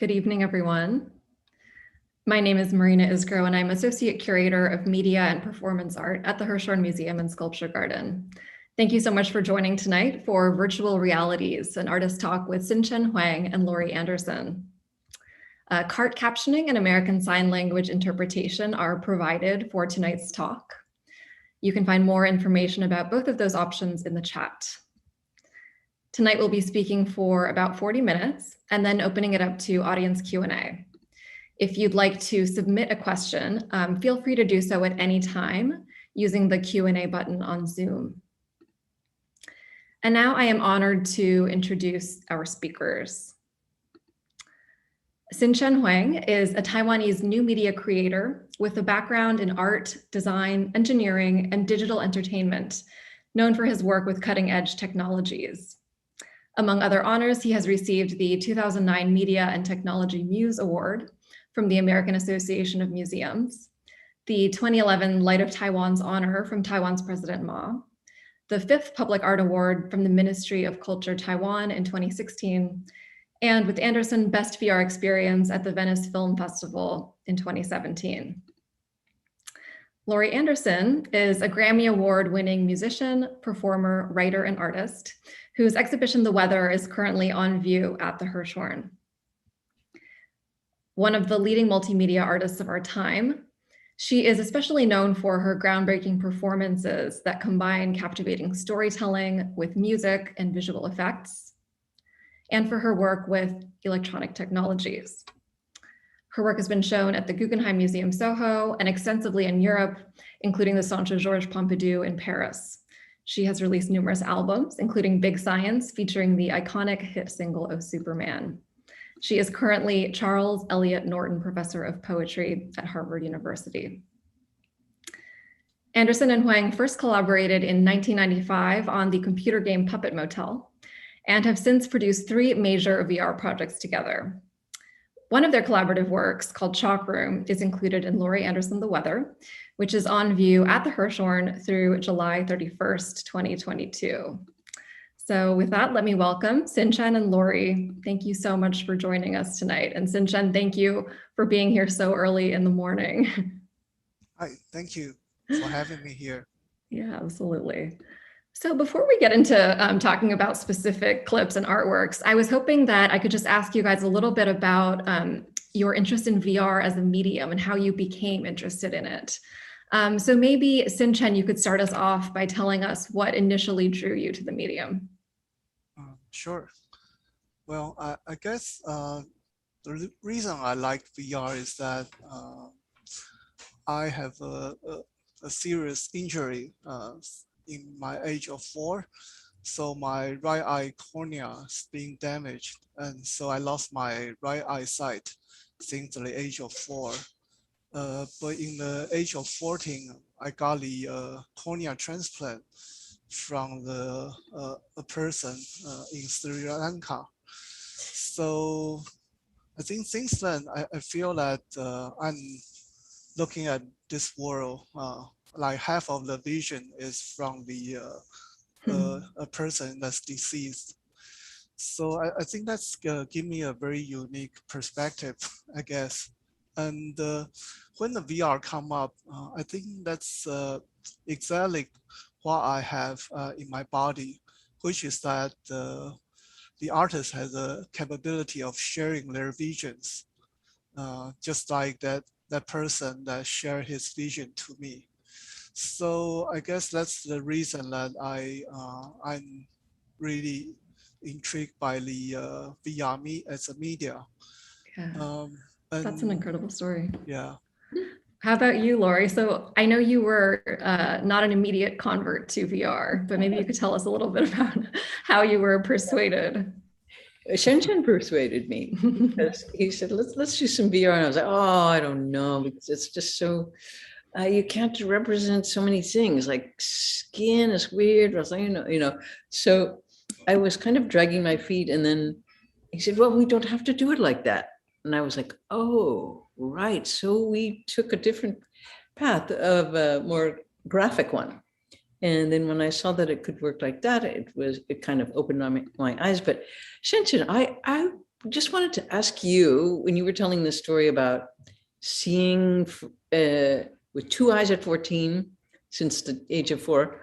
Good evening, everyone. My name is Marina Isgro, and I'm Associate Curator of Media and Performance Art at the Hirshhorn Museum and Sculpture Garden. Thank you so much for joining tonight for Virtual Realities, an artist talk with Hsin-Chien Huang and Laurie Anderson. Cart captioning and American Sign Language interpretation are provided for tonight's talk. You can find more information about both of those options in the chat. Tonight we'll be speaking for about 40 minutes and then opening it up to audience Q&A. If you'd like to submit a question, feel free to do so at any time using the Q&A button on Zoom. And now I am honored to introduce our speakers. Hsin-Chien Huang is a Taiwanese new media creator with a background in art, design, engineering, and digital entertainment, known for his work with cutting-edge technologies. Among other honors, he has received the 2009 Media and Technology Muse Award from the American Association of Museums, the 2011 Light of Taiwan's Honor from Taiwan's President Ma, the 5th Public Art Award from the Ministry of Culture Taiwan in 2016, and with Anderson Best VR Experience at the Venice Film Festival in 2017. Laurie Anderson is a Grammy Award-winning musician, performer, writer, and artist whose exhibition, The Weather, is currently on view at the Hirshhorn. One of the leading multimedia artists of our time, she is especially known for her groundbreaking performances that combine captivating storytelling with music and visual effects, and for her work with electronic technologies. Her work has been shown at the Guggenheim Museum Soho and extensively in Europe, including the Centre Georges Pompidou in Paris. She has released numerous albums, including Big Science, featuring the iconic hit single "Oh Superman." She is currently Charles Eliot Norton Professor of Poetry at Harvard University. Anderson and Huang first collaborated in 1995 on the computer game Puppet Motel and have since produced 3 major VR projects together. One of their collaborative works, called Chalk Room, is included in Laurie Anderson, The Weather, which is on view at the Hirshhorn through July 31st, 2022. So with that, let me welcome Hsin-Chien and Laurie. Thank you so much for joining us tonight. And Hsin-Chien, thank you for being here so early in the morning. Hi, thank you for having me here. Yeah, absolutely. So before we get into talking about specific clips and artworks, I was hoping that I could just ask you guys a little bit about your interest in VR as a medium and how you became interested in it. So maybe, Hsin-Chien, you could start us off by telling us what initially drew you to the medium. Sure. Well, I guess the reason I like VR is that I have a serious injury in my age of 4. So my right eye cornea is being damaged. And so I lost my right eyesight since the age of 4. But in the age of 14, I got the cornea transplant from a person in Sri Lanka. So I think since then, I feel that I'm looking at this world, like half of the vision is from a person that's deceased. So I think that's give me a very unique perspective, I guess. And when the VR come up, I think that's exactly what I have in my body, which is that the artist has a capability of sharing their visions, just like that person that shared his vision to me. So I guess that's the reason that I'm really intrigued by the VR as a media. Yeah. That's an incredible story. Yeah. How about you, Laurie? So I know you were not an immediate convert to VR, but maybe you could tell us a little bit about how you were persuaded. Hsin-Chien persuaded me because he said, let's do some VR. And I was like, oh, I don't know, because it's just so, you can't represent so many things, like skin is weird. I was like, you know, so I was kind of dragging my feet, and then he said, well, we don't have to do it like that. And I was like, oh, right. So we took a different path of a more graphic one. And then when I saw that it could work like that, it kind of opened my eyes. But Hsin-Chien, I just wanted to ask you, when you were telling the story about seeing with two eyes at 14 since the age of 4,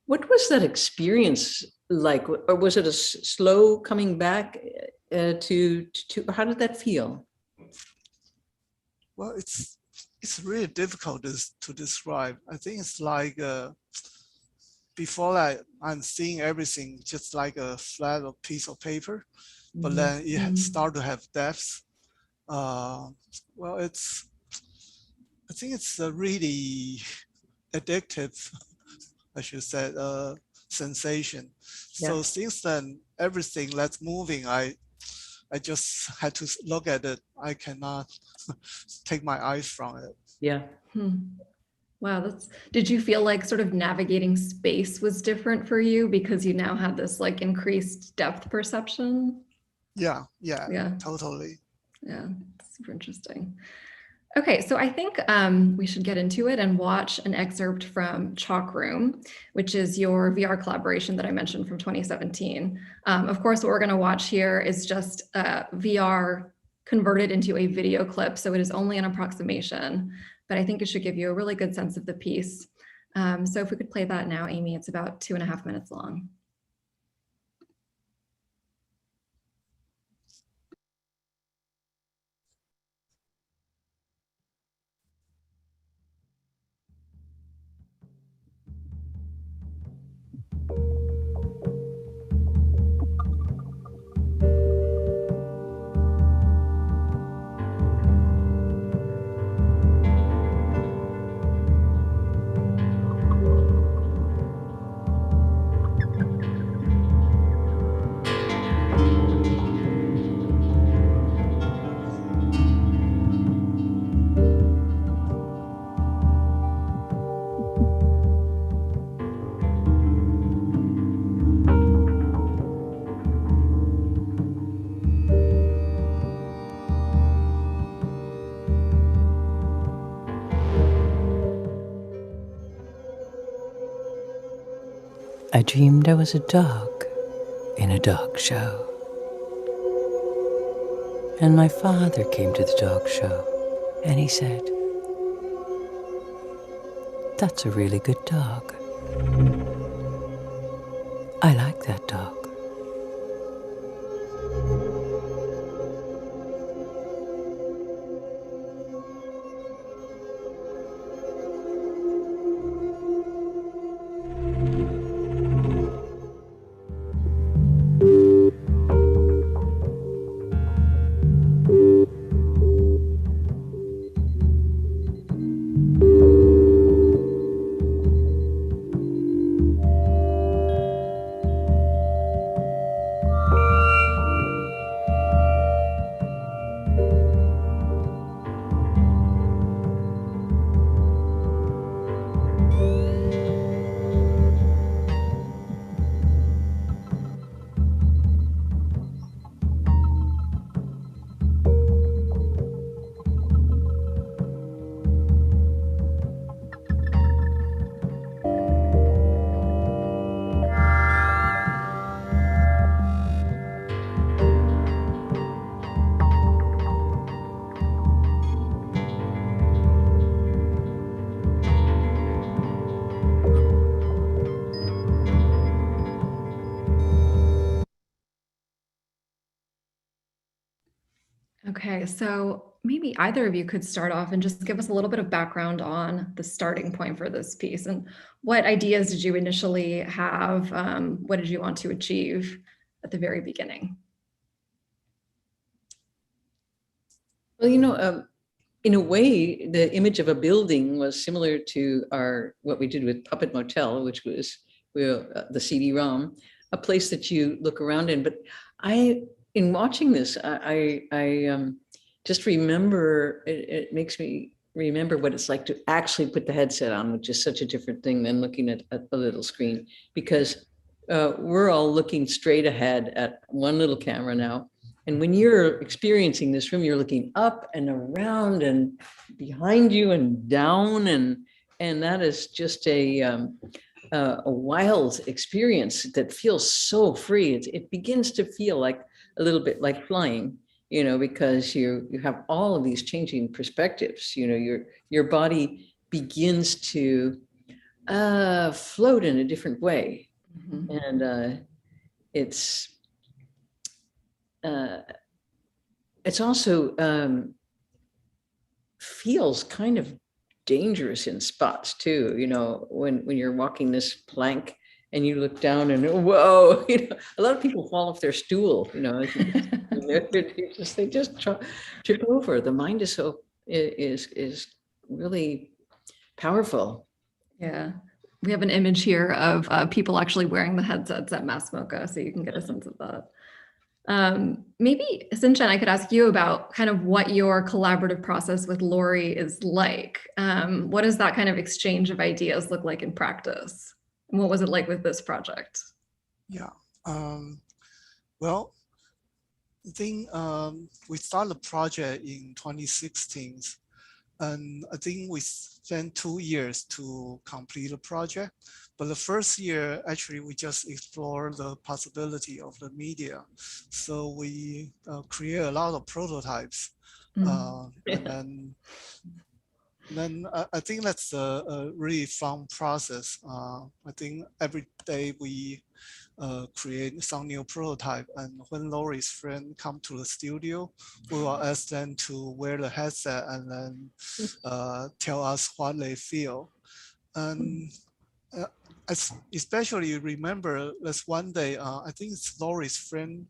what was that experience like? Or was it a slow coming back to how did that feel? Well, it's really difficult to describe. I think it's like before I'm seeing everything just like a flat piece of paper, but then it start to have depth. Well, I think it's a really addictive, I should say, sensation. Yeah. So since then, everything that's moving, I just had to look at it. I cannot take my eyes from it. Yeah. Wow, did you feel like sort of navigating space was different for you because you now had this like increased depth perception? Yeah, Yeah. totally. Yeah, super interesting. Okay, so I think we should get into it and watch an excerpt from Chalk Room, which is your VR collaboration that I mentioned from 2017. Of course, what we're going to watch here is just VR converted into a video clip, so it is only an approximation, but I think it should give you a really good sense of the piece. So if we could play that now, Amy, it's about 2.5 minutes long. I dreamed I was a dog in a dog show. And my father came to the dog show and he said, "That's a really good dog. I like that dog." Okay, so maybe either of you could start off and just give us a little bit of background on the starting point for this piece and what ideas did you initially have? What did you want to achieve at the very beginning? Well, in a way, the image of a building was similar to what we did with Puppet Motel, which was the CD-ROM, a place that you look around in. But in watching this, I just remember, it makes me remember what it's like to actually put the headset on, which is such a different thing than looking at a little screen, because we're all looking straight ahead at one little camera now. And when you're experiencing this room, you're looking up and around and behind you and down. And that is just a wild experience that feels so free. It begins to feel like a little bit like flying. because you have all of these changing perspectives. Your body begins to float in a different way. Mhm. And it's also feels kind of dangerous in spots too, when you're walking this plank and you look down and whoa, a lot of people fall off their stool, they just trip over. The mind is really powerful. Yeah. We have an image here of people actually wearing the headsets at Mass MoCA, so you can get a sense of that. Maybe, Hsin-Chien, I could ask you about kind of what your collaborative process with Laurie is like. What does that kind of exchange of ideas look like in practice? And what was it like with this project? Yeah. Well, I think we started the project in 2016, and I think we spent 2 years to complete the project. But the first year, actually, we just explored the possibility of the media. So we create a lot of prototypes. And then I think that's a really fun process. I think every day we create some new prototype, and when Laurie's friend come to the studio, we will ask them to wear the headset and then tell us what they feel. And I especially remember this one day, I think it's Laurie's friend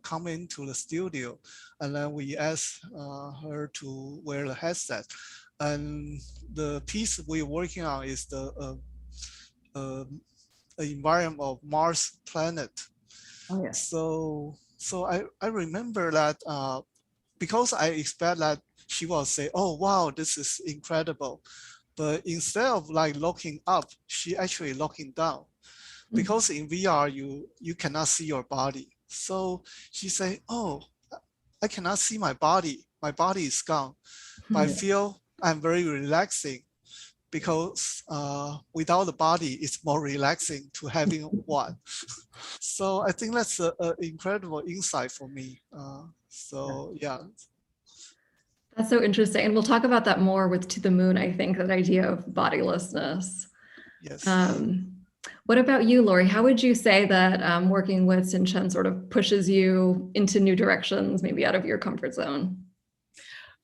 come into the studio, and then we asked her to wear the headset. And the piece we're working on is the environment of Mars planet. Oh, yes. So I remember that because I expect that she will say, "Oh wow, this is incredible," but instead of like looking up, she actually looking down, because in VR you cannot see your body. So she say, "Oh, I cannot see my body. My body is gone, but I feel I'm very relaxing." Because without the body, it's more relaxing to having one. So I think that's an incredible insight for me. So yeah. That's so interesting. And we'll talk about that more with To the Moon, I think, that idea of bodilessness. Yes. What about you, Laurie? How would you say that working with Hsin-Chien sort of pushes you into new directions, maybe out of your comfort zone?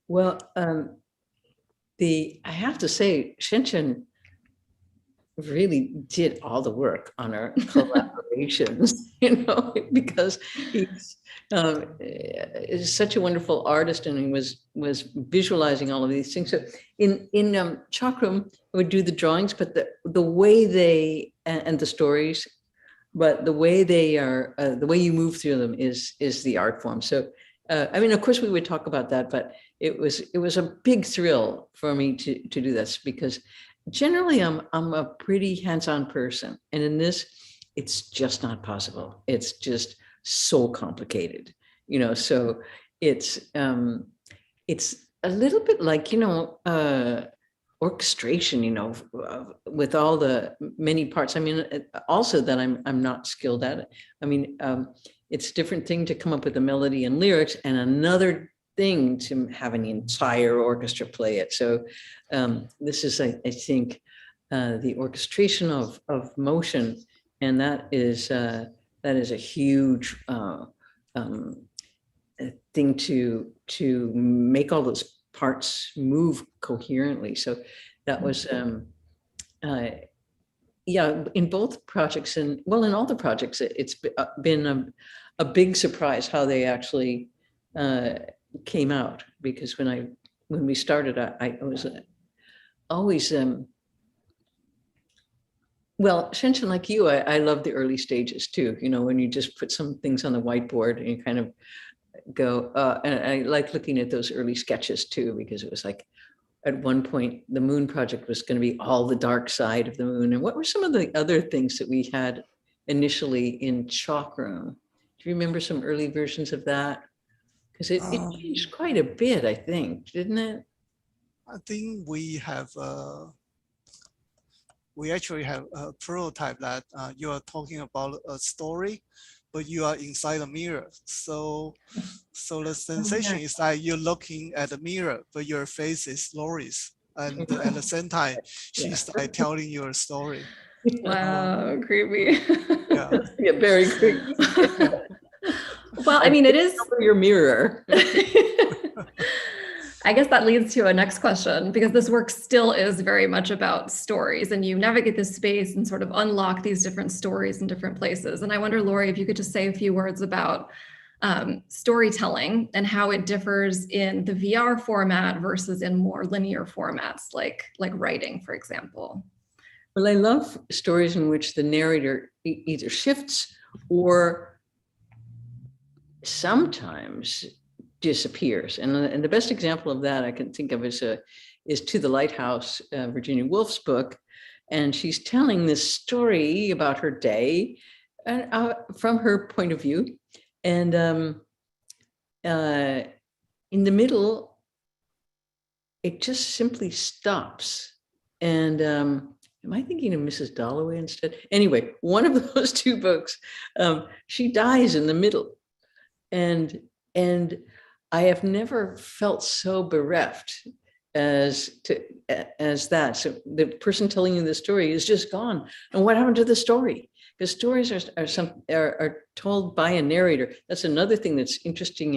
Well, I have to say, Hsin-Chien really did all the work on our collaborations, because he's is such a wonderful artist, and he was visualizing all of these things. So in Chakram, I would do the drawings, but the way they and the stories, but the way they are, the way you move through them is the art form. So I mean, of course, we would talk about that, but it was a big thrill for me to do this, because generally I'm a pretty hands-on person, and in this, it's just not possible. It's just so complicated, So it's a little bit like orchestration, with all the many parts. I mean, also that I'm not skilled at it. I mean, it's a different thing to come up with a melody and lyrics, and another thing to have an entire orchestra play it. So this is, I think, the orchestration of motion, and that is a huge thing to make all those parts move coherently. So that was yeah, in both projects, and well, in all the projects, it's been a big surprise how they actually came out, because when we started, I was always well, Hsin-Chien, like you, I love the early stages too, when you just put some things on the whiteboard and you kind of go, and I like looking at those early sketches too, because it was like, at one point, the moon project was going to be all the dark side of the moon. And what were some of the other things that we had initially in Chakram? Do you remember some early versions of that? Because it changed quite a bit, I think, didn't it? I think we actually have a prototype that you are talking about a story, but you are inside a mirror. So the sensation is like you're looking at the mirror, but your face is Laurie's. And at the same time, she's like telling you a story. Wow, creepy. Yeah. Yeah, very creepy. Well, I mean, it is. Your mirror. I guess that leads to a next question, because this work still is very much about stories, and you navigate this space and sort of unlock these different stories in different places. And I wonder, Laurie, if you could just say a few words about storytelling and how it differs in the VR format versus in more linear formats, like writing, for example. Well, I love stories in which the narrator either shifts or sometimes disappears. And the best example of that I can think of is To the Lighthouse, Virginia Woolf's book. And she's telling this story about her day from her point of view. And in the middle, it just simply stops. And am I thinking of Mrs. Dalloway instead? Anyway, one of those two books, she dies in the middle. And I have never felt so bereft as that. So the person telling you the story is just gone. And what happened to the story? Because stories are told by a narrator. That's another thing that's interesting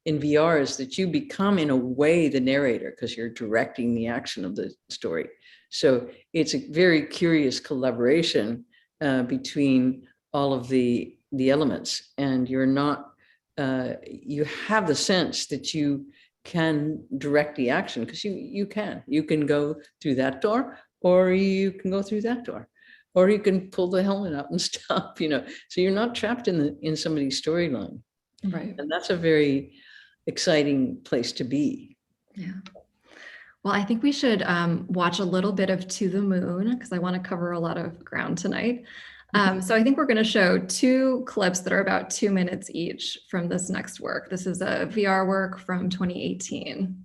in VR, is that you become, in a way, the narrator, because you're directing the action of the story. So it's a very curious collaboration between all of the elements, and you're not. You have the sense that you can direct the action, because you can go through that door, or you can go through that door, or you can pull the helmet up and stop, so you're not trapped in somebody's storyline. Right. And that's a very exciting place to be. Yeah. Well, I think we should watch a little bit of To the Moon, because I want to cover a lot of ground tonight. So I think we're going to show two clips that are about 2 minutes each from this next work. This is a VR work from 2018.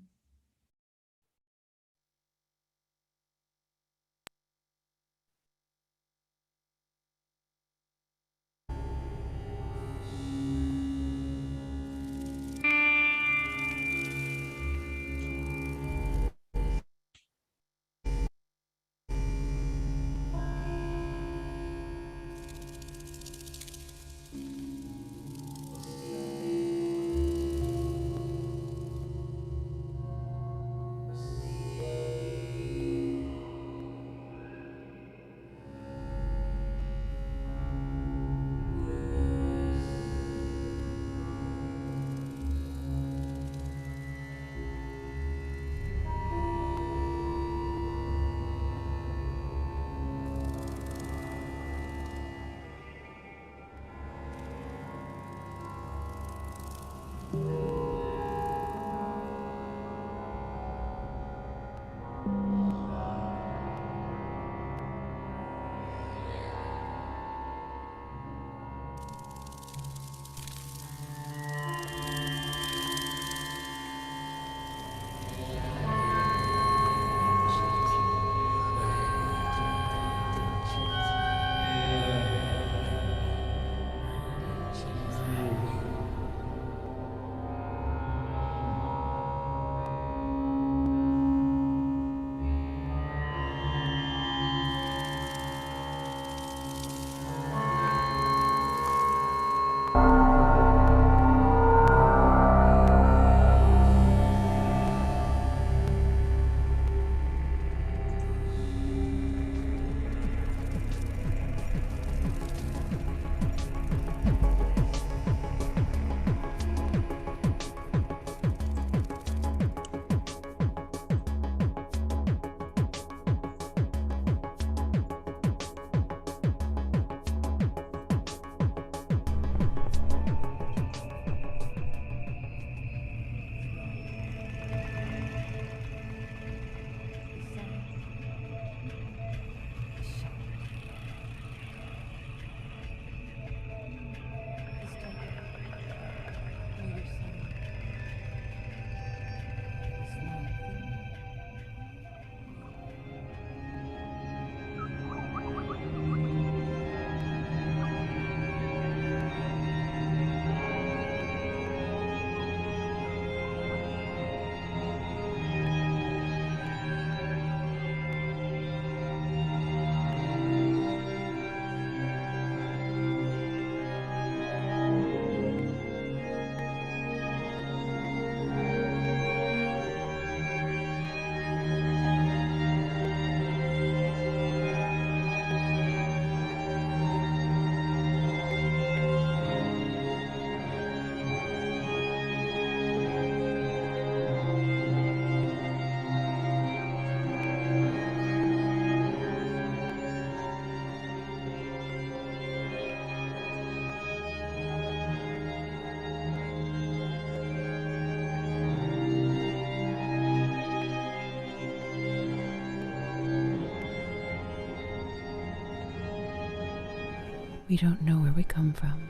We don't know where we come from.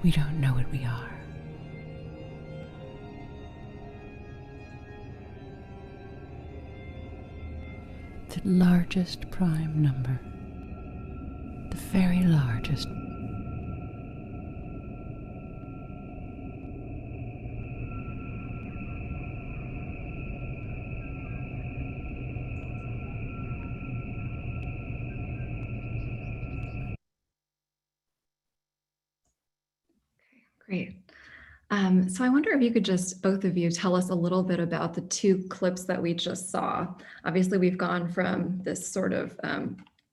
We don't know what we are. The largest prime number. The very largest. Great. So I wonder if you could just, both of you, tell us a little bit about the two clips that we just saw. Obviously, we've gone from this sort of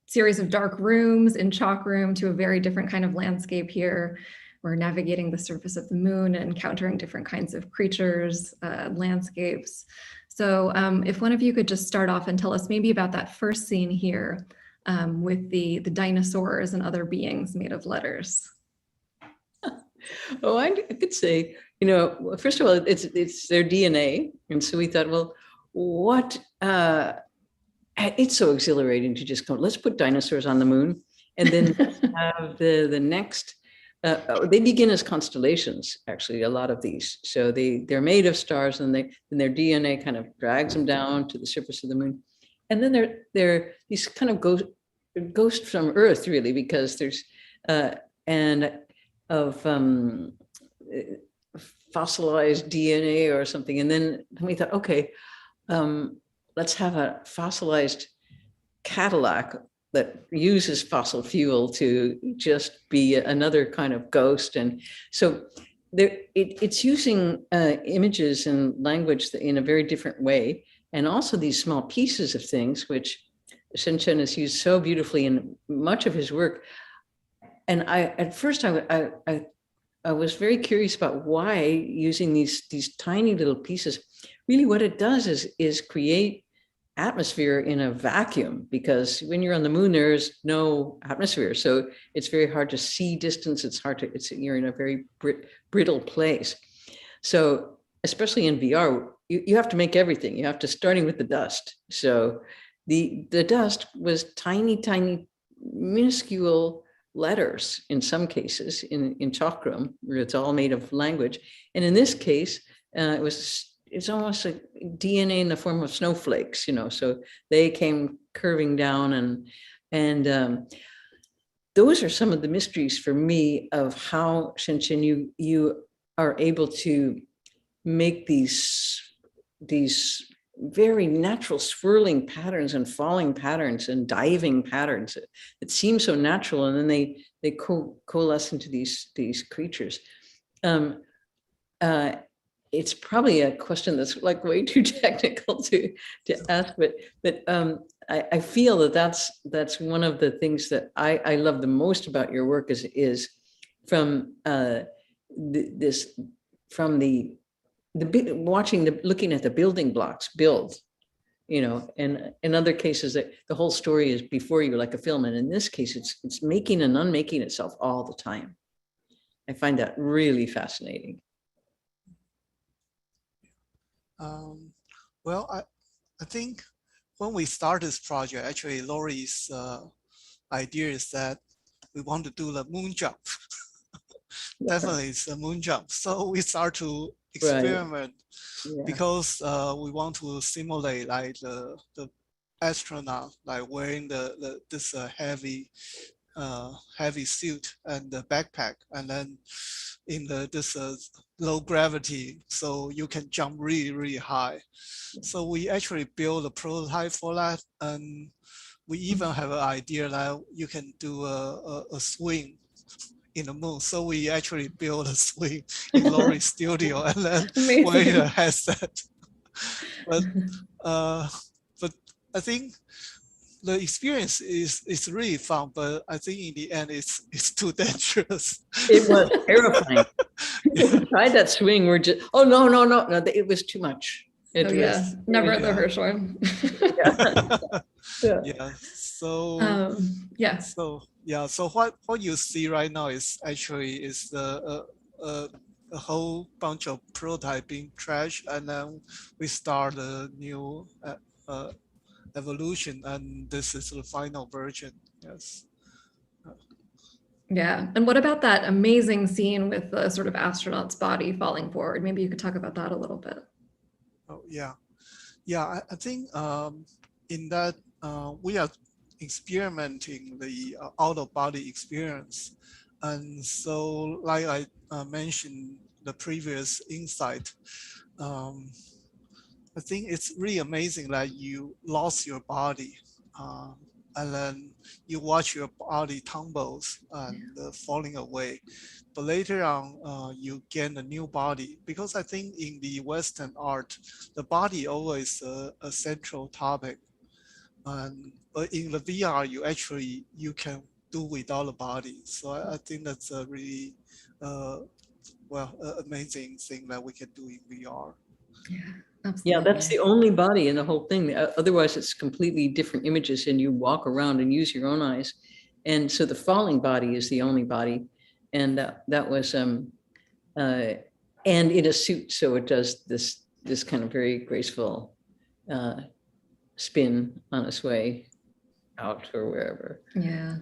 series of dark rooms in Chalk Room to a very different kind of landscape here. We're navigating the surface of the moon and encountering different kinds of creatures, landscapes. So if one of you could just start off and tell us maybe about that first scene here with the dinosaurs and other beings made of letters. Oh, I could say, first of all, it's their DNA. And so we thought, well, what, it's so exhilarating to just go, let's put dinosaurs on the moon. And then have the next, they begin as constellations, actually, a lot of these. So they're made of stars, and their DNA kind of drags them down to the surface of the moon. And then they're these kind of ghosts from Earth, really, because there's, of fossilized DNA or something. And then we thought, okay, let's have a fossilized Cadillac that uses fossil fuel to just be another kind of ghost. And so it's using images and language in a very different way. And also these small pieces of things, which Hsin-Chien has used so beautifully in much of his work. And at first I was very curious about why using these tiny little pieces. Really, what it does is create atmosphere in a vacuum, because when you're on the moon, there's no atmosphere, so it's very hard to see distance. You're in a very brittle place. So especially in VR, you have to make everything. You have to, starting with the dust. So the dust was tiny, minuscule letters in some cases in Chalk Room, where it's all made of language. And in this case, it's almost like DNA in the form of snowflakes, so they came curving down, and those are some of the mysteries for me of how, Hsin-Chien, you are able to make these very natural swirling patterns and falling patterns and diving patterns that seem so natural, and then they coalesce into these creatures. It's probably a question that's like way too technical to ask, but I feel that's one of the things that I love the most about your work is from looking at the building blocks build, and in other cases that the whole story is before you, like a film, and in this case it's making and unmaking itself all the time. I find that really fascinating. Well, I think when we start this project, actually Laurie's idea is that we want to do the moon jump. Definitely it's a moon jump. So we start to experiment, because we want to simulate like the astronaut, like wearing this heavy suit and the backpack, and then in this low gravity, so you can jump really high. So we actually build a prototype for that, and we even have an idea that you can do a swing in the moon. So we actually build a swing in Laurie's studio, and then wear a headset. But I think the experience is really fun, but I think in the end it's too dangerous. It was terrifying. We tried that swing. We're just, oh no, it was too much. Never at the Hirshhorn. So what you see right now is actually a whole bunch of prototyping trash, and then we start a new evolution, and this is the final version. Yes. Yeah. And what about that amazing scene with the sort of astronaut's body falling forward? Maybe you could talk about that a little bit. Oh, yeah. Yeah, I think in that we are experimenting the out-of-body experience. And so like I mentioned the previous insight, I think it's really amazing that you lost your body and then you watch your body tumbles and falling away. But later on, you gain a new body, because I think in the Western art, the body always a central topic. And but in the VR, you can do without a body. So I think that's a really amazing thing that we can do in VR. Yeah, absolutely. Yeah, that's the only body in the whole thing. Otherwise, it's completely different images, and you walk around and use your own eyes. And so the falling body is the only body, and that was and in a suit, so it does this kind of very graceful spin on its way out or wherever. Yeah.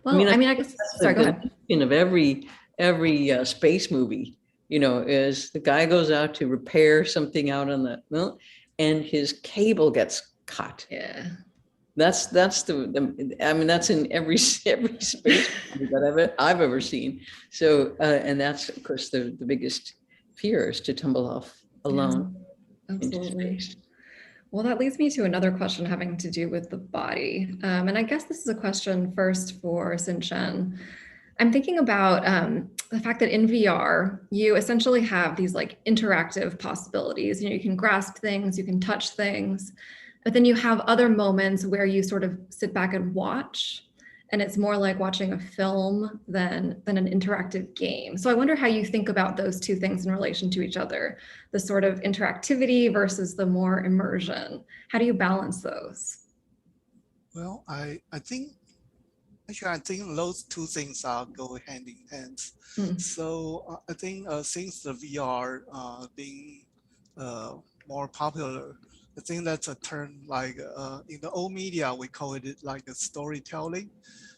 Well, I guess. Sorry, go ahead. Of every space movie, is the guy goes out to repair something out on the and his cable gets cut. Yeah. That's that's in every space movie that I've ever seen. So and that's of course the biggest fear, is to tumble off alone. Yeah, absolutely. Well, that leads me to another question having to do with the body. And I guess this is a question first for Hsin-Chien. I'm thinking about the fact that in VR, you essentially have these like interactive possibilities. You can grasp things, you can touch things, but then you have other moments where you sort of sit back and watch, and it's more like watching a film than an interactive game. So I wonder how you think about those two things in relation to each other, the sort of interactivity versus the more immersion. How do you balance those? Well, I think those two things go hand in hand. So I think since the VR being more popular, I think that's a term like in the old media, we call it like a storytelling.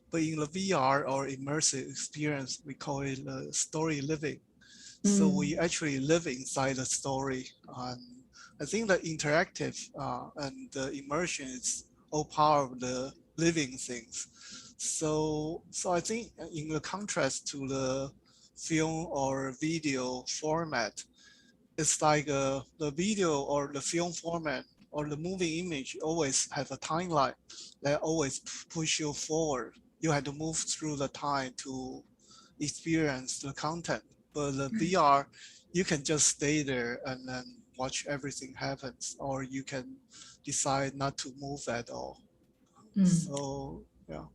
But in the VR or immersive experience, we call it story living. So we actually live inside the story. And I think the interactive and the immersion is all part of the living things. So I think in the contrast to the film or video format, it's like the video or the film format or the moving image always have a timeline that always push you forward. You have to move through the time to experience the content. But the VR, you can just stay there and then watch everything happens, or you can decide not to move at all. So yeah.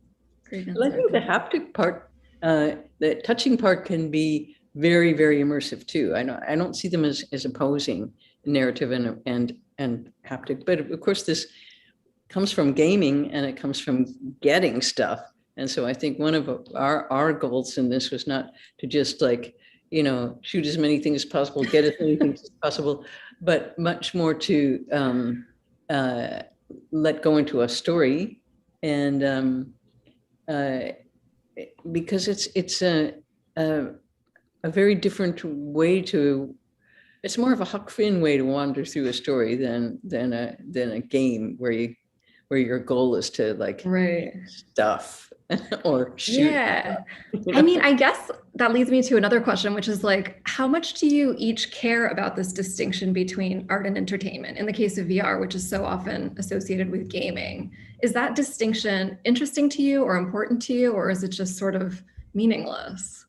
Great answer. Well, I think the haptic part, the touching part, can be very, very immersive too. I don't see them as opposing narrative and haptic, but of course this comes from gaming and it comes from getting stuff. And so I think one of our goals in this was not to just like, shoot as many things as possible, get as many things as possible, but much more to let go into a story. And because it's a very different way it's more of a Huck Finn way to wander through a story than a game where your goal is to like stuff or shoot. Yeah. I guess that leads me to another question, which is like, how much do you each care about this distinction between art and entertainment? In the case of VR, which is so often associated with gaming, is that distinction interesting to you or important to you, or is it just sort of meaningless?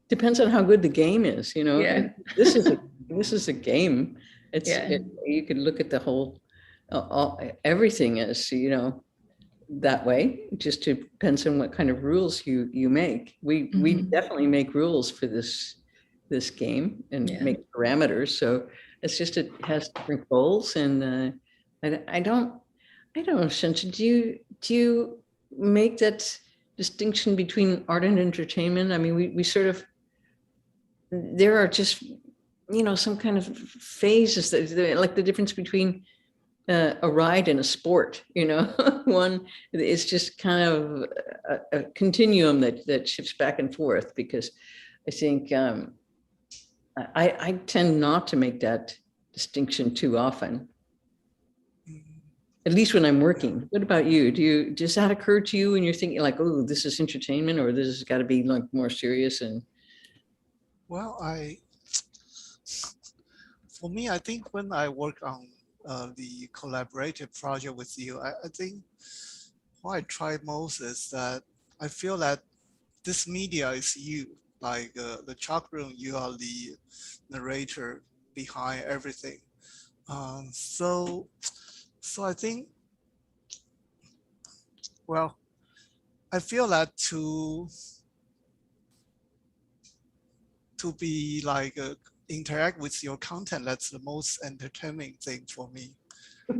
Depends on how good the game is, Yeah. This is a game. You could look at the whole everything as that way. It just depends on what kind of rules you make. We definitely make rules for this game and make parameters. So it's just, it has different goals. And I don't know, Hsin-Chien, do you make that distinction between art and entertainment? I mean, we sort of, there are just some kind of phases that like the difference between a ride in a sport, you know. One, it's just kind of a continuum that shifts back and forth, because I think I tend not to make that distinction too often, at least when I'm working. What about you? Does that occur to you when you're thinking like, oh, this is entertainment, or this has got to be like more serious? And Well, for me, I think when I work on the collaborative project with you, I think what I try most is that I feel that this media is you, like the chalk room, you are the narrator behind everything. So I think, well, I feel that to be like interact with your content, that's the most entertaining thing for me.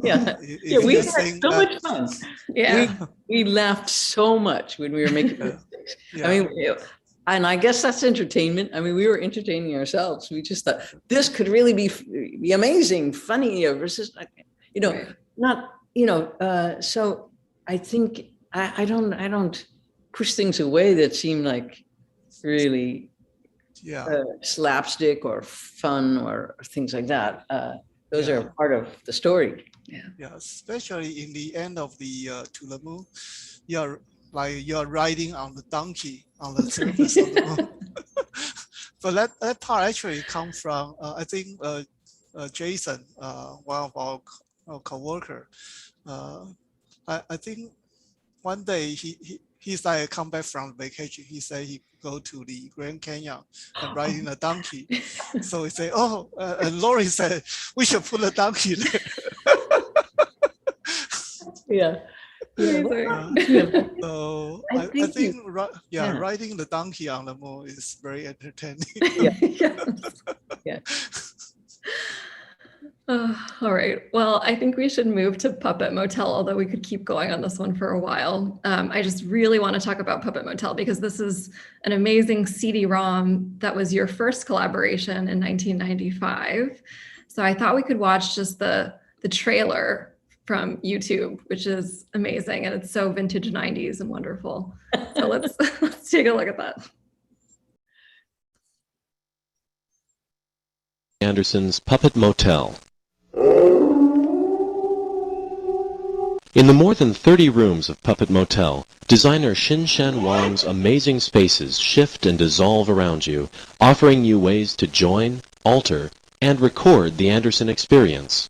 yeah, If we you had think so that, much fun. Yeah. We laughed so much when we were making mistakes. yeah, I mean, and I guess that's entertainment. I mean, we were entertaining ourselves. We just thought this could really be amazing, funny, versus, you know, Right. not, you know. So I think I don't push things away that seem like really yeah, slapstick or fun or things like that. Those yeah. are part of the story. Yeah, especially in the end of the To the Moon, you're like you're riding on the donkey on the surface of the moon. But that part actually comes from I think Jason, one of our co-worker. I think one day he's like come back from vacation. He said he go to the Grand Canyon and riding a donkey. So he said, oh, and Laurie said we should put a donkey there. Yeah. Amazing. So I I think think yeah. riding the donkey on the moon is very entertaining. Yes. Yeah. All right. Well, I think we should move to Puppet Motel, although we could keep going on this one for a while. I just really want to talk about Puppet Motel because this is an amazing CD-ROM that was your first collaboration in 1995. So I thought we could watch just the trailer from YouTube, which is amazing. And it's so vintage 90s and wonderful. So let's take a look at that. Anderson's Puppet Motel. In the more than 30 rooms of Puppet Motel, designer Hsin-Chien Huang's amazing spaces shift and dissolve around you, offering you ways to join, alter, and record the Anderson experience.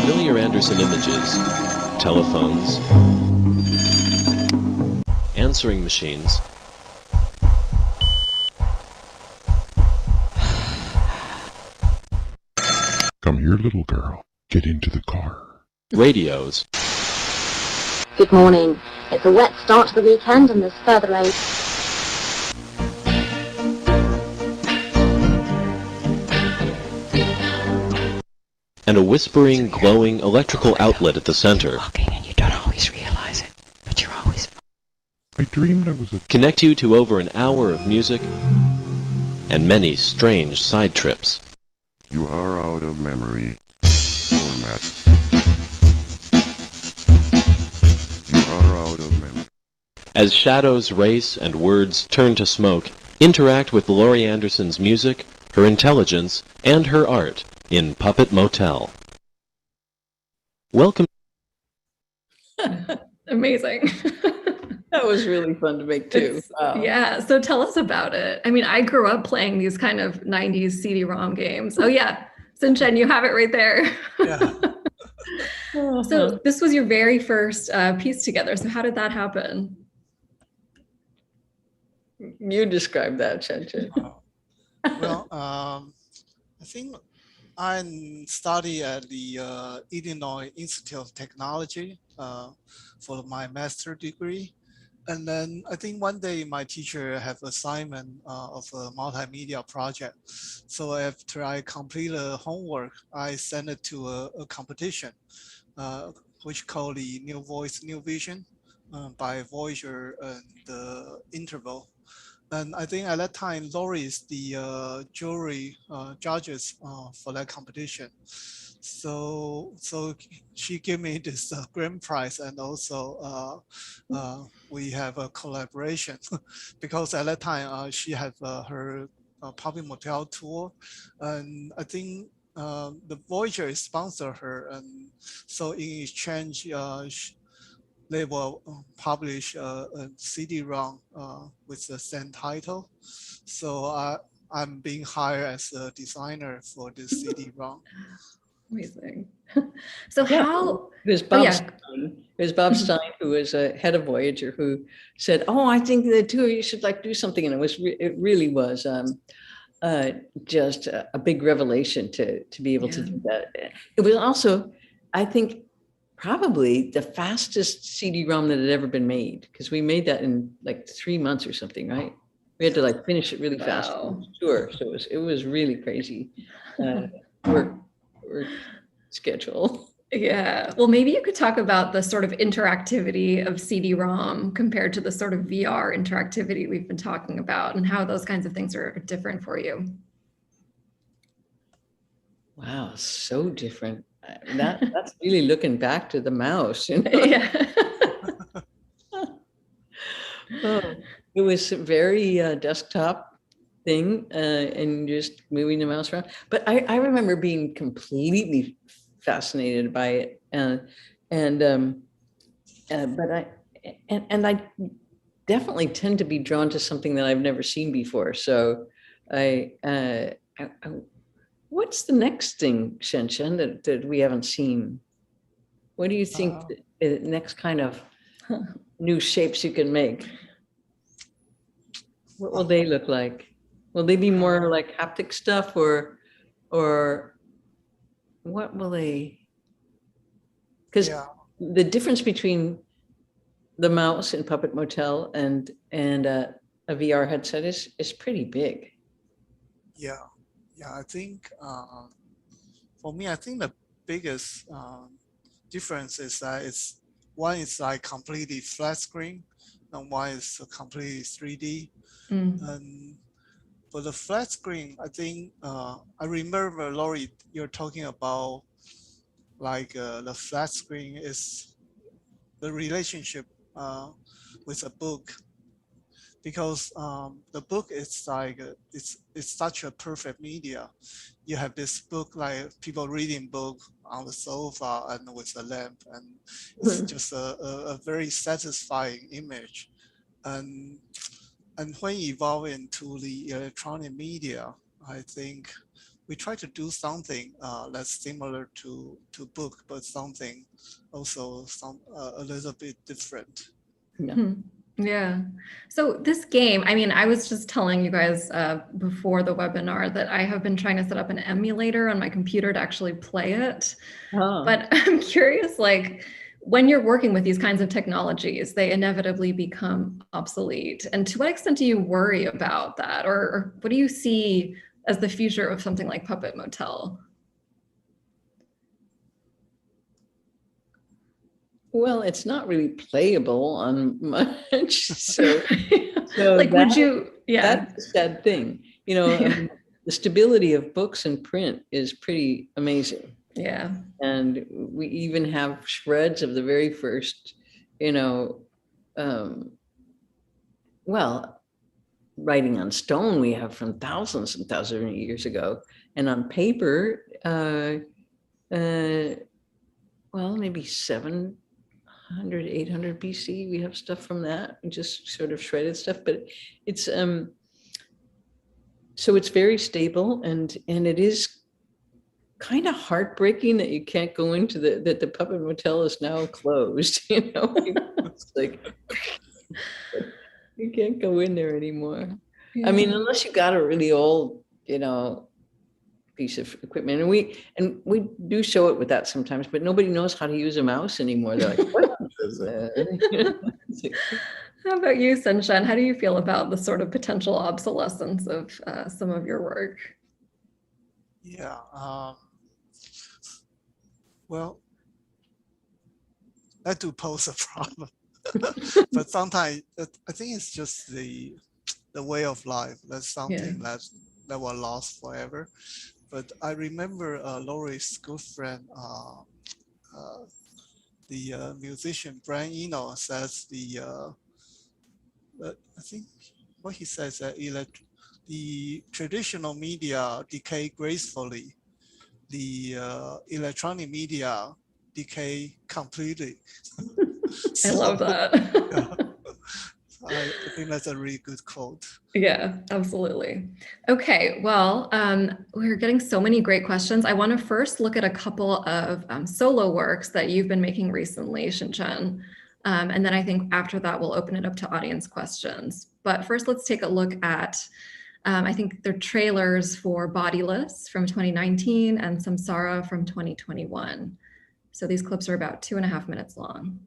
Familiar Anderson images, telephones, answering machines, Come here, little girl. Get into the car. radios, Good morning. It's a wet start to the weekend and there's further rain. and a whispering, glowing electrical outlet at the center And you don't always realize it, but you're always. I dreamed I was a connect you to over an hour of music and many strange side trips. You are out of memory format. You are out of memory. As shadows race and words turn to smoke, interact with Laurie Anderson's music, her intelligence, and her art in Puppet Motel. Welcome. Amazing. That was really fun to make too. Wow. Yeah. So tell us about it. I mean, I grew up playing these kind of 90s CD-ROM games. Oh yeah. Hsin-Chien, you have it right there. Yeah. So this was your very first piece together. So how did that happen? You describe that, Hsin-Chien. Well, I think I studied at the Illinois Institute of Technology for my master's degree. And then I think one day my teacher have assignment of a multimedia project. So after I complete the homework, I send it to a competition, which called the New Voice, New Vision. by Voyager and the interval. And I think at that time, Laurie is the jury judges for that competition. So she gave me this grand prize, and also we have a collaboration because at that time she had her Puppet Motel tour, and I think the Voyager sponsor her, and so in exchange they will publish a CD-ROM with the same title. So I'm being hired as a designer for this CD-ROM. Amazing. So Yeah, how? It was Oh Bob yeah. Stein. It was Bob Stein, who was a head of Voyager, who said, "Oh, I think the two of you should like do something." And it really was just a big revelation to be able to do that. It was also, I think, probably the fastest CD-ROM that had ever been made, because we made that in like 3 months or something, right? We had to like finish it really fast. Wow. Sure. So it was really crazy work schedule. Yeah. Well, maybe you could talk about the sort of interactivity of CD-ROM compared to the sort of VR interactivity we've been talking about, and how those kinds of things are different for you. Wow, so different. That's really looking back to the mouse. You know? Yeah. Oh, it was a very desktop thing, and just moving the mouse around. But I remember being completely fascinated by it, but I definitely tend to be drawn to something that I've never seen before. So what's the next thing, Hsin-Chien, that we haven't seen? What do you think the next kind of new shapes you can make? What will they look like? Will they be more like haptic stuff, or what will they? Because the difference between the mouse in Puppet Motel and a VR headset is pretty big. Yeah, I think for me, I think the biggest difference is that one is like completely flat screen, and one is completely 3D. And for the flat screen, I think I remember, Laurie, you're talking about like the flat screen is the relationship with a book, because the book is like it's such a perfect media. You have this book, like people reading book on the sofa and with a lamp, and it's just a very satisfying image. And when you evolve into the electronic media, I think we try to do something that's similar to book, but something also a little bit different. Yeah. So this game, I mean, I was just telling you guys before the webinar that I have been trying to set up an emulator on my computer to actually play it. Oh. But I'm curious, like, when you're working with these kinds of technologies, they inevitably become obsolete. And to what extent do you worry about that? Or what do you see as the future of something like Puppet Motel? Well, it's not really playable on much. So like, would you, that's a sad thing. You know, the stability of books and print is pretty amazing. Yeah. And we even have shreds of the very first, you know, well, writing on stone we have from thousands and thousands of years ago. And on paper, well, maybe 700, 800 BC, we have stuff from that, and just sort of shredded stuff. But it's so it's very stable, and it is kind of heartbreaking that you can't go into that the Puppet Motel is now closed. You know, it's like you can't go in there anymore. Yeah. I mean, unless you got a really old, you know, piece of equipment, and we do show it with that sometimes, but nobody knows how to use a mouse anymore. They're like, what is that? How about you, Hsin-Chien? How do you feel about the sort of potential obsolescence of some of your work? Yeah, well, that do pose a problem. But sometimes I think it's just the way of life. That's something that will last forever. But I remember Laurie's good friend, the musician Brian Eno says I think what he says that the traditional media decay gracefully, the electronic media decay completely. I love that. Yeah, I think that's a really good quote. Yeah, absolutely. Okay, well, we're getting so many great questions. I want to first look at a couple of solo works that you've been making recently, Hsin-Chien. And then I think after that, we'll open it up to audience questions. But first, let's take a look at, I think they're trailers for Bodiless from 2019 and Samsara from 2021. So these clips are about 2.5 minutes long.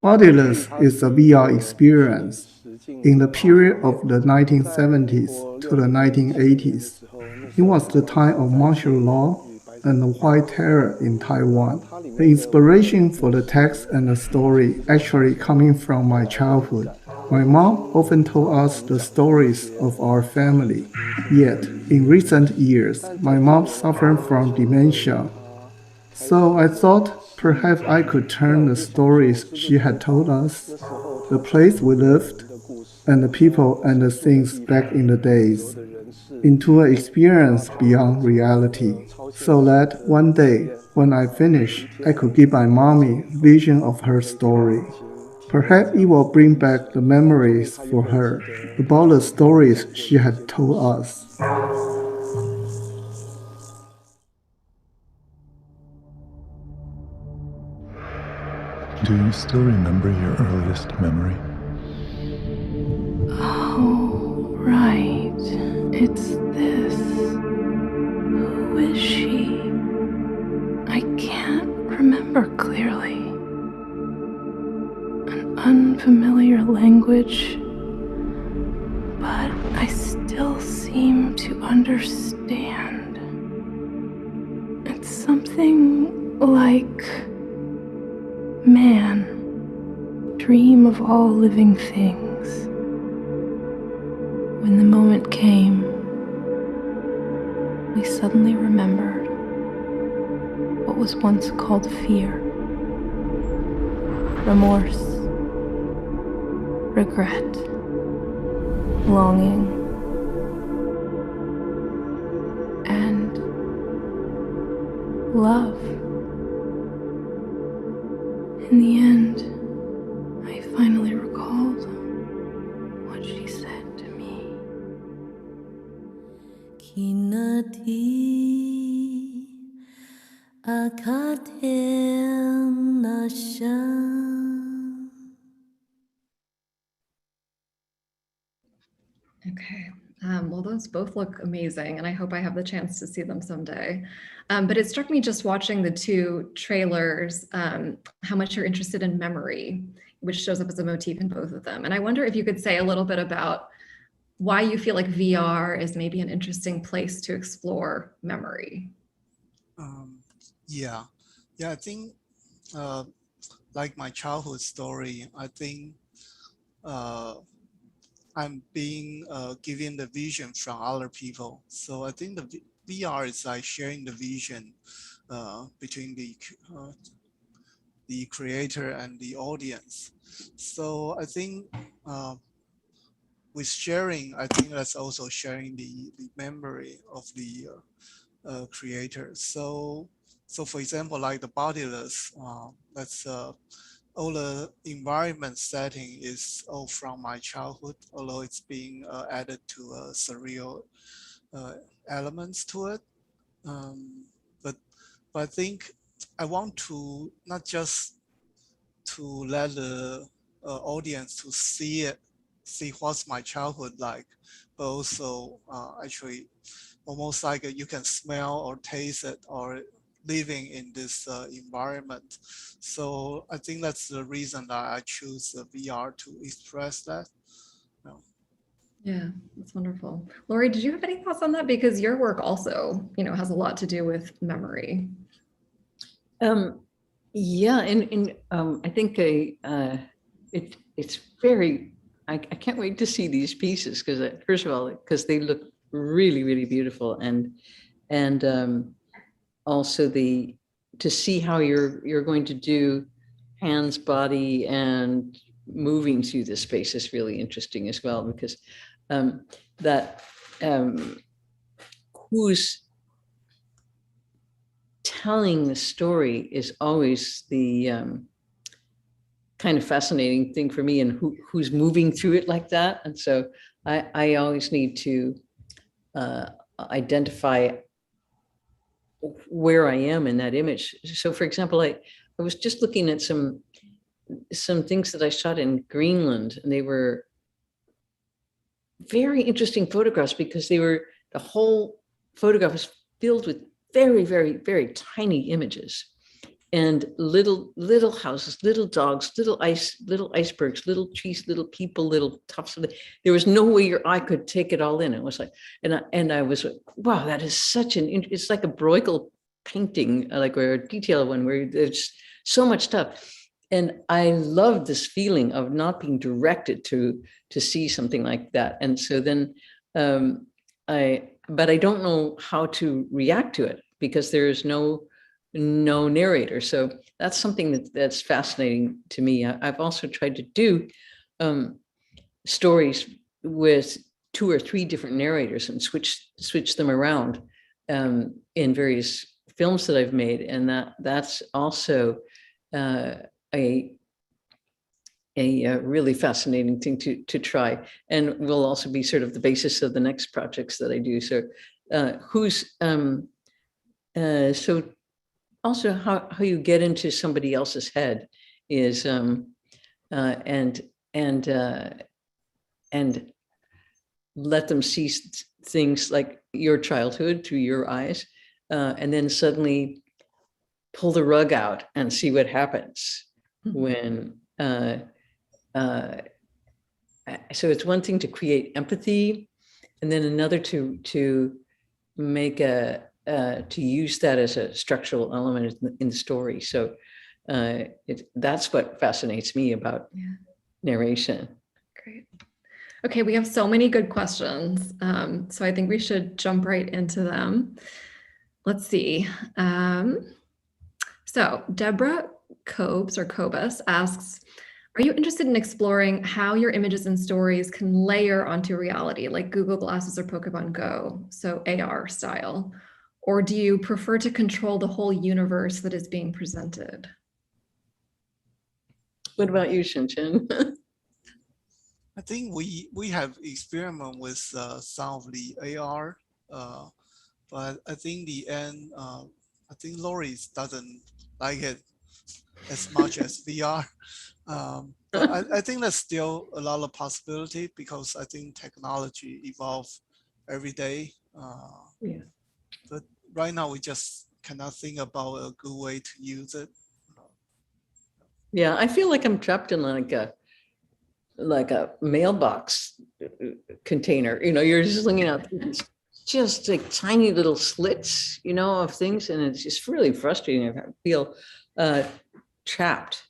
Bodiless is a VR experience. In the period of the 1970s to the 1980s, it was the time of martial law and the white terror in Taiwan. The inspiration for the text and the story actually coming from my childhood. My mom often told us the stories of our family. Yet, in recent years, my mom suffered from dementia. So I thought perhaps I could turn the stories she had told us, the place we lived, and the people and the things back in the days, into an experience beyond reality, so that one day, when I finish, I could give my mommy vision of her story. Perhaps it will bring back the memories for her about the stories she had told us. Do you still remember your earliest memory? Oh, right. It's this. Who is she? I can't remember clearly. An unfamiliar language, but I still seem to understand. It's something like man, dream of all living things. When the moment came, we suddenly remembered what was once called fear, remorse, regret, longing, and love. In the end, I finally recalled what she said to me. Okay. Well, those both look amazing, and I hope I have the chance to see them someday. But it struck me just watching the two trailers, how much you're interested in memory, which shows up as a motif in both of them. And I wonder if you could say a little bit about why you feel like VR is maybe an interesting place to explore memory. Yeah, I think like my childhood story, I think I'm being given the vision from other people. So I think the VR is like sharing the vision between the creator and the audience. So I think with sharing, I think that's also sharing the memory of the creator. So for example, like the Bodiless, that's all the environment setting is all from my childhood, although it's being added to surreal elements to it. But I think I want to not just to let the audience to see what's my childhood like, but also actually almost like you can smell or taste it or living in this environment. So I think that's the reason that I choose VR to express that. Yeah, that's wonderful. Laurie, did you have any thoughts on that? Because your work also, has a lot to do with memory. Yeah, and I think it's very. I can't wait to see these pieces because first of all, because they look really, really beautiful, and also to see how you're going to do hands, body, and moving through the space is really interesting as well because that who's telling the story is always the kind of fascinating thing for me, and who's moving through it like that. And so I always need to identify where I am in that image. So for example, I was just looking at some things that I shot in Greenland, and they were very interesting photographs because the whole photograph was filled with very, very, very tiny images and little houses, little dogs, little icebergs, little trees, little people, little tufts. There was no way your eye could take it all in. It was like, and I was like, wow, that is such it's like a Bruegel painting, like or a detailed one where there's so much stuff. And I love this feeling of not being directed to see something like that. And so then but I don't know how to react to it because there is no narrator. So that's something that's fascinating to me. I've also tried to do stories with 2 or 3 different narrators and switch them around in various films that I've made, and that's also a really fascinating thing to try, and will also be sort of the basis of the next projects that I do. So so also how you get into somebody else's head is and let them see things like your childhood through your eyes, and then suddenly pull the rug out and see what happens when so it's one thing to create empathy, and then another to make to use that as a structural element in the story. So that's what fascinates me about narration. Great. Okay, we have so many good questions. So I think we should jump right into them. Let's see. So Deborah Cobus asks, are you interested in exploring how your images and stories can layer onto reality, like Google Glasses or Pokemon Go, so AR style? Or do you prefer to control the whole universe that is being presented? What about you, Hsin-Chien? I think we have experiment with some of the AR, but I think the end, I think Laurie doesn't like it as much as VR. But I think there's still a lot of possibility because I think technology evolves every day. Yeah. But right now we just cannot think about a good way to use it. Yeah, I feel like I'm trapped in like a mailbox container. You know, you're just looking at just like tiny little slits, you know, of things, and it's just really frustrating. I feel trapped.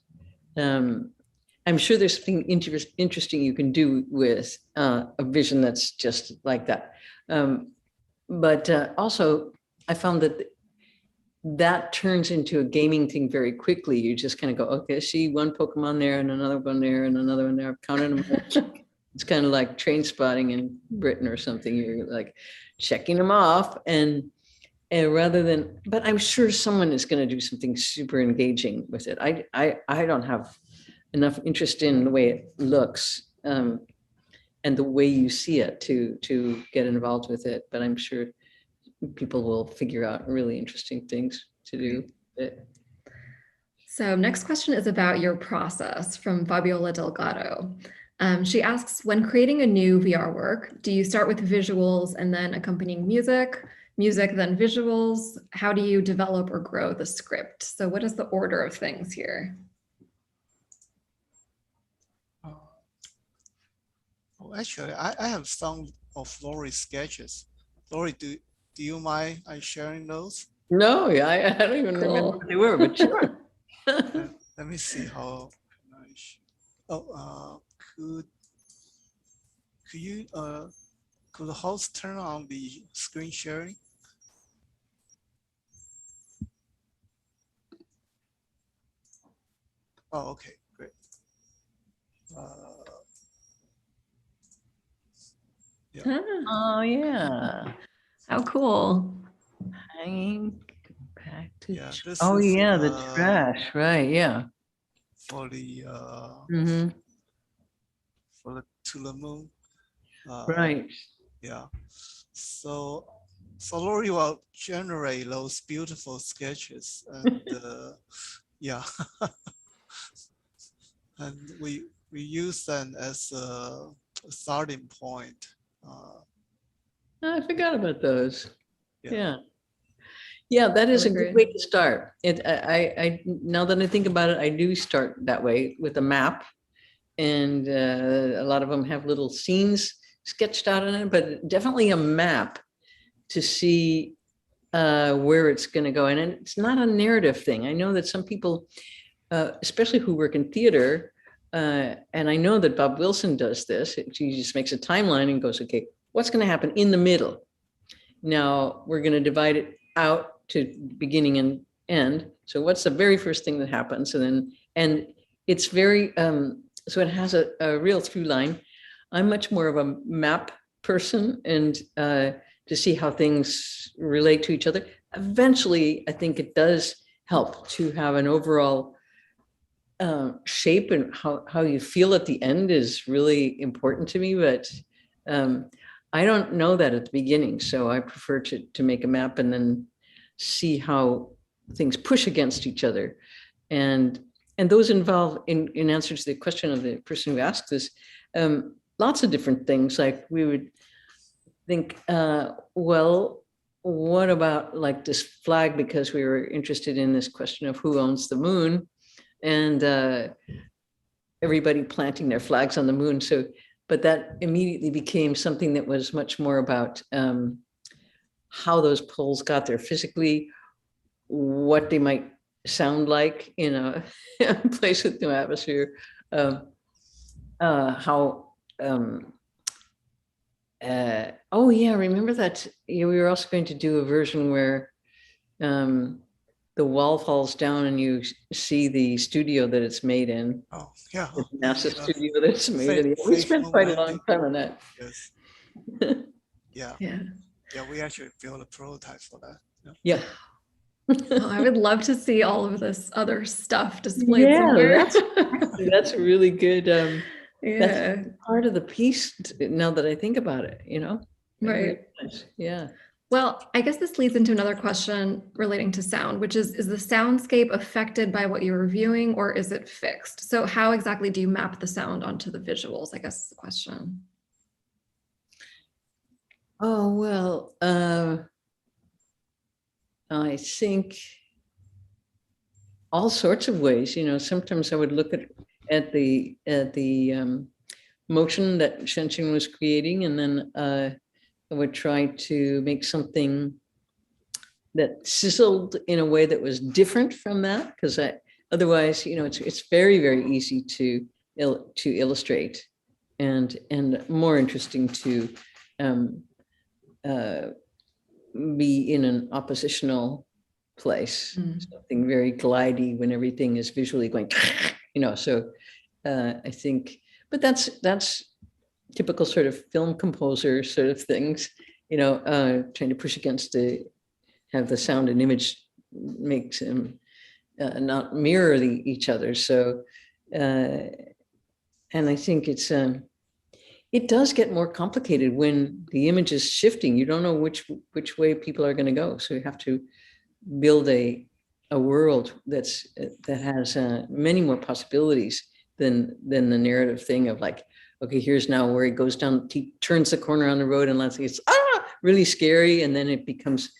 I'm sure there's something interesting you can do with a vision that's just like that. But also, I found that turns into a gaming thing very quickly. You just kind of go, okay, see one Pokemon there and another one there and another one there. I've counted them. It's kind of like train spotting in Britain or something. You're like checking them off, and rather than, but I'm sure someone is going to do something super engaging with it. I don't have enough interest in the way it looks and the way you see it to get involved with it. But I'm sure people will figure out really interesting things to do. So next question is about your process from Fabiola Delgado. She asks, when creating a new VR work, do you start with visuals and then accompanying music, then visuals? How do you develop or grow the script? So what is the order of things here? Well, actually, I have some of Laurie's sketches. Laurie, do you mind sharing those? No, yeah, I don't even remember Cool. what they were, but sure. Let me see how can I could you could the host turn on the screen sharing? Oh, okay, great. Yeah. Oh, yeah. How cool. Hanging back to. Yeah, this Oh, is, yeah, the trash, right, yeah. for the Mm-hmm. for the To the Moon. Right. Yeah. So Laurie will generate those beautiful sketches, and yeah, and we use them as a starting point. I forgot about those. Yeah. Yeah. Yeah, that is a Really good great. way to start. I now that I think about it, I do start that way with a map, and a lot of them have little scenes sketched out in it, but definitely a map to see where it's going to go. And it's not a narrative thing. I know that some people, especially who work in theater, and I know that Bob Wilson does this. He just makes a timeline and goes, okay, what's going to happen in the middle? Now we're going to divide it out to beginning and end. So what's the very first thing that happens? And it's very, so it has a real through line. I'm much more of a map person, and to see how things relate to each other. Eventually, I think it does help to have an overall shape, and how you feel at the end is really important to me. But I don't know that at the beginning, so I prefer to make a map and then see how things push against each other. And those involve, in answer to the question of the person who asked this, lots of different things. Like we would think, well, what about like this flag, because we were interested in this question of who owns the moon, and everybody planting their flags on the moon. So, but that immediately became something that was much more about how those poles got there physically, what they might sound like in a place with no atmosphere, how, oh yeah, remember that, we were also going to do a version where the wall falls down and you see the studio that it's made in. Oh, yeah. The NASA studio that it's made in. We spent quite a long time on that. Yes. Yeah. Yeah. Yeah, we actually built a prototype for that. Yeah. Oh, I would love to see all of this other stuff displayed Yeah, somewhere. that's a really good, Yeah. that's part of the piece now that I think about it, Right. Yeah. Well, I guess this leads into another question relating to sound, which is the soundscape affected by what you're viewing, or is it fixed? So how exactly do you map the sound onto the visuals, I guess is the question. Oh, well, I think all sorts of ways. Sometimes I would look at the motion that Hsin-Chien was creating, and then I would try to make something that sizzled in a way that was different from that, because otherwise, it's very, very easy to illustrate, and more interesting to be in an oppositional place, something very glidey when everything is visually going, so I think, but that's typical sort of film composer sort of things, trying to push against have the sound and image makes them not mirror each other. So, and I think it does get more complicated when the image is shifting. You don't know which way people are going to go. So you have to build a world that has many more possibilities than the narrative thing of like, okay, here's now where he goes down, he turns the corner on the road, and let's say it's really scary, and then it becomes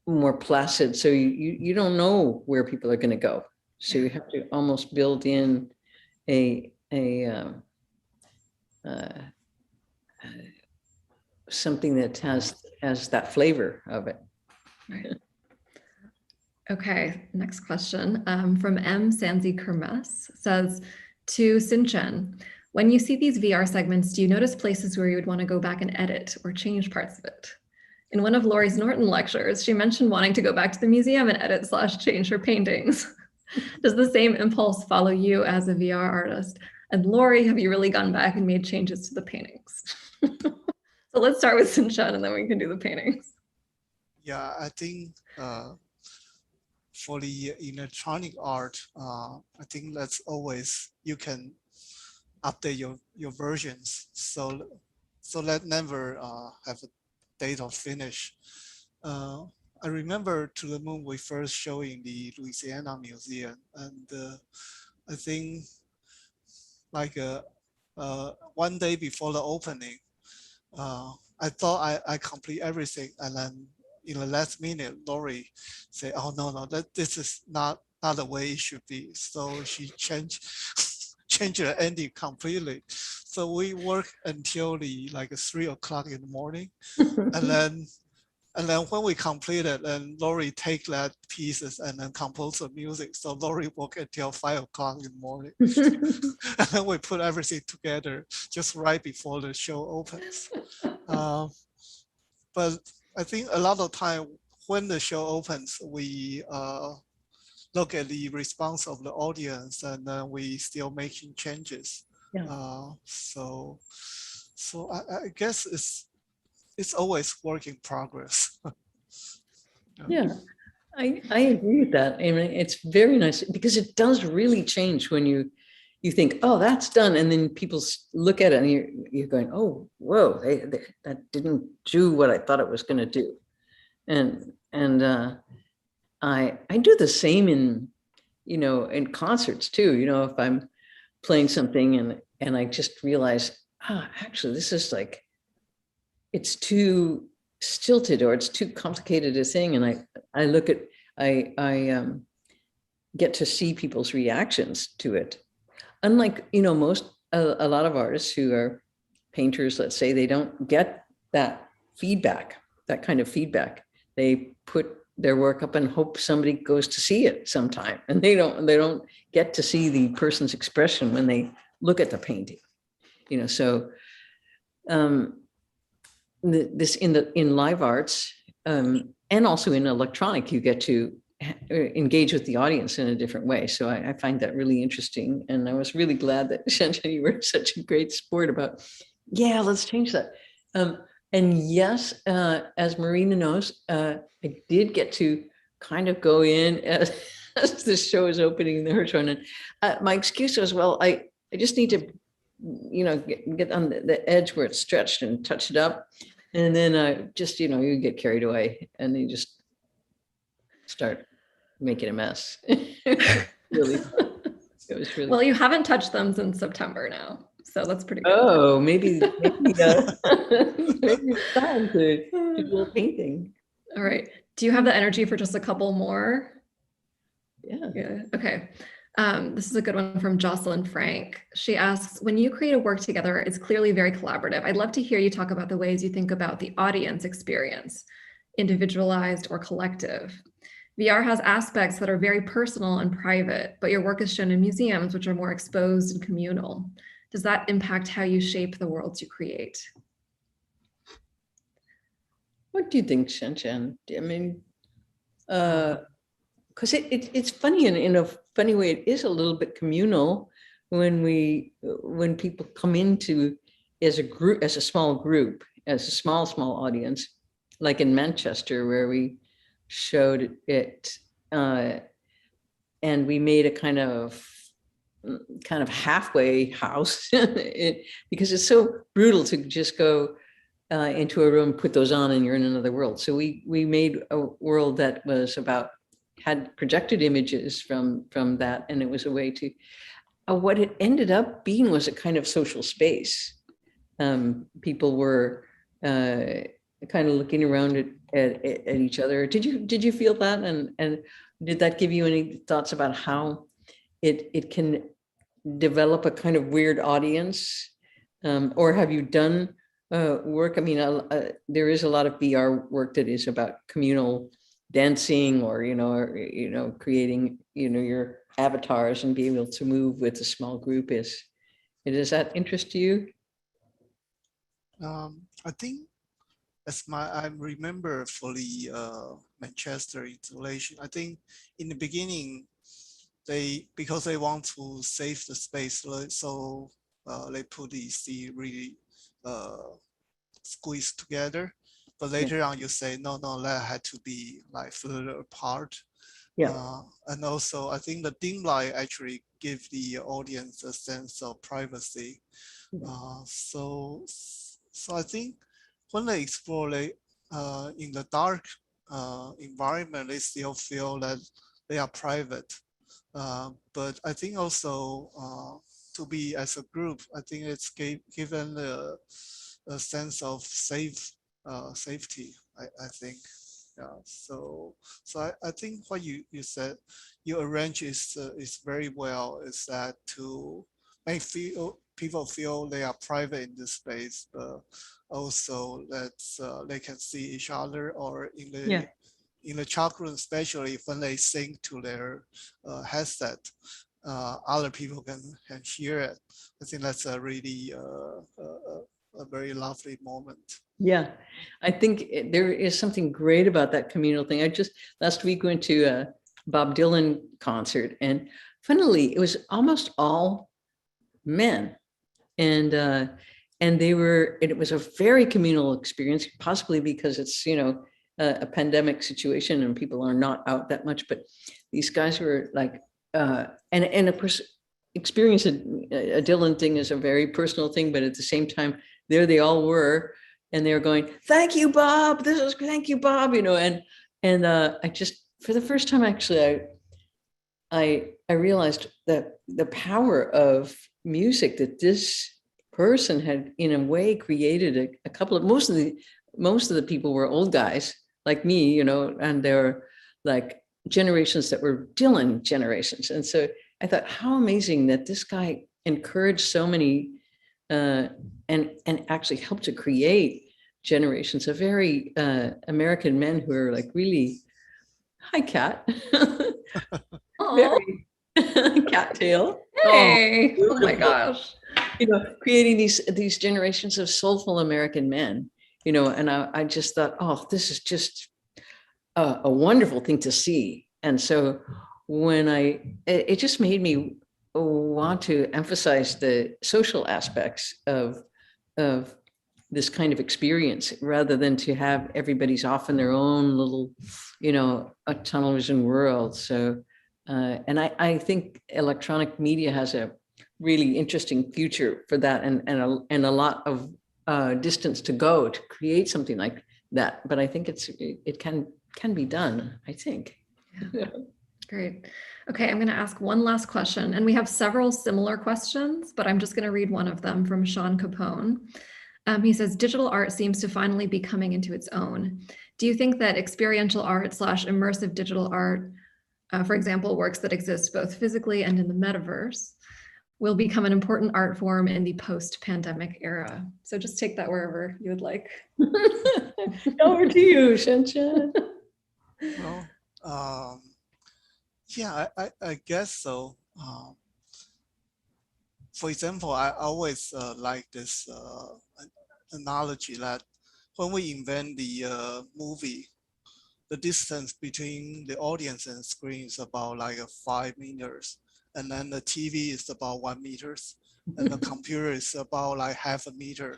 more placid. So you don't know where people are going to go. So you have to almost build in something that has that flavor of it. Right. Okay, next question from M. Sanzi Kermes says, to Hsin-Chien, when you see these VR segments, do you notice places where you would want to go back and edit or change parts of it? In one of Laurie's Norton lectures, she mentioned wanting to go back to the museum and edit/change her paintings. Does the same impulse follow you as a VR artist? And Laurie, have you really gone back and made changes to the paintings? So let's start with Hsin-Chien and then we can do the paintings. Yeah, I think for the electronic art, I think that's always, you can update your versions. So that never have a date of finish. I remember To the Moon we first show in the Louisiana Museum, and I think like one day before the opening, I thought I complete everything, and then in the last minute, Laurie said, "Oh no, this is not the way it should be." So she changed the ending completely. So we worked until like 3 o'clock in the morning, and then when we completed, and Laurie take that pieces and then compose the music. So Laurie worked until 5 o'clock in the morning. And then we put everything together just right before the show opens. But I think a lot of time when the show opens, we look at the response of the audience, and then we still making changes. Yeah. So I guess it's always work in progress. Yeah, I agree with that. I mean, it's very nice because it does really change when you think, oh, that's done. And then people look at it and you're going, oh, whoa, that didn't do what I thought it was going to do. And I do the same in concerts too. If I'm playing something and I just realize, actually, this is like, it's too stilted or it's too complicated a thing. And I look at, I get to see people's reactions to it. Unlike, a lot of artists who are painters, let's say, they don't get that feedback, that kind of feedback. They put their work up and hope somebody goes to see it sometime. And they don't get to see the person's expression when they look at the painting, so this in live arts and also in electronic, you get to engage with the audience in a different way. So I find that really interesting. And I was really glad that Hsin-Chien, you were such a great sport about, yeah, let's change that. And yes, as Marina knows, I did get to kind of go in as the show is opening in the Hirshhorn. And my excuse was, well, I just need to, get on the edge where it's stretched and touch it up. And then just, you get carried away and you just start making a mess. Really, it was really. Well, you haven't touched them since September now, so that's pretty good. Oh, maybe maybe it's time to do a little painting. All right. Do you have the energy for just a couple more? Yeah. Okay. This is a good one from Jocelyn Frank. She asks, when you create a work together, it's clearly very collaborative. I'd love to hear you talk about the ways you think about the audience experience, individualized or collective. VR has aspects that are very personal and private, but your work is shown in museums, which are more exposed and communal. Does that impact how you shape the worlds you create? What do you think, Hsin-Chien? I mean, because it's funny in a funny way. It is a little bit communal when people come into as a group, as a small group, as a small audience, like in Manchester where we showed it, and we made a kind of halfway house because it's so brutal to just go into a room, put those on, and you're in another world. So we made a world that was had projected images from that, and it was a way to. What it ended up being was a kind of social space. People were kind of looking around at each other. Did you feel that, and did that give you any thoughts about how it can develop a kind of weird audience, or have you done work? I mean, there is a lot of VR work that is about communal dancing or, creating, your avatars and be able to move with a small group is. Does that interest you? I think I remember for the Manchester installation, I think in the beginning, because they want to save the space, so they put the really squeezed together. But later on, you say no, that had to be like further apart. Yeah. And also, I think the dim light actually give the audience a sense of privacy. So I think when they explore in the dark environment, they still feel that they are private. But I think also to be as a group, I think it's given a sense of safety. I think. Yeah. So I think what you said, you arrange is very well. Is that to make people feel they are private in this space, but also that they can see each other, or in the chat room, especially when they sing to their headset, other people can hear it. I think that's a really a very lovely moment. Yeah, I think there is something great about that communal thing. I just last week went to a Bob Dylan concert, and funnily, it was almost all men, and it was a very communal experience, possibly because it's a pandemic situation and people are not out that much. But these guys were like, and of course, experience a Dylan thing is a very personal thing, but at the same time, there they all were. And they were going, "Thank you, Bob. Thank you, Bob." And I just, for the first time, actually, I realized that the power of music, that this person had, in a way, created a couple of most of the people were old guys like me, and they're like generations that were Dylan generations. And so I thought, how amazing that this guy encouraged so many. And actually helped to create generations of very American men who are like really, hi, Cat. Very cattail. Hey, oh my gosh. Creating these generations of soulful American men, and I just thought, oh, this is just a wonderful thing to see. And so when it just made me want to emphasize the social aspects of this kind of experience, rather than to have everybody's off in their own little, a tunnel vision world. So, and I think electronic media has a really interesting future for that, and a lot of distance to go to create something like that. But I think it can be done, I think. Yeah. Great. Okay, I'm going to ask one last question, and we have several similar questions, but I'm just going to read one of them from Sean Capone. He says, digital art seems to finally be coming into its own. Do you think that experiential art / immersive digital art, for example, works that exist both physically and in the metaverse, will become an important art form in the post-pandemic era? So just take that wherever you would like. Over to you, Hsin-Chien. Well, yeah, I guess so. For example, I always like this analogy that when we invent the movie, the distance between the audience and screen is about like 5 meters, and then the TV is about 1 meter, and the computer is about like half a meter,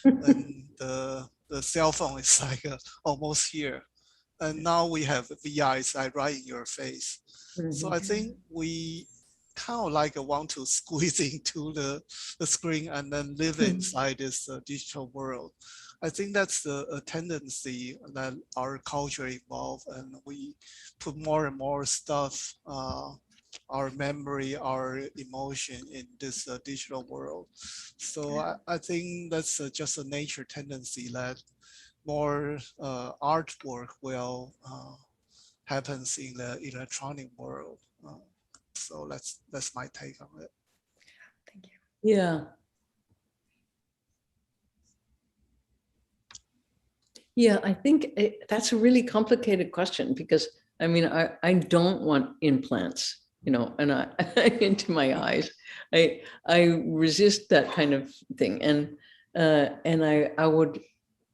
and the cell phone is like almost here. And now we have VR, it's like right in your face. So I think we kind of like want to squeeze into the screen and then live inside this digital world. I think that's a tendency that our culture evolved, and we put more and more stuff, our memory, our emotion in this digital world. So I think that's just a nature tendency that more artwork will happens in the electronic world. So that's my take on it. Thank you. Yeah. Yeah, I think that's a really complicated question because I mean, I don't want implants, you know, and into my eyes. I resist that kind of thing, and I would,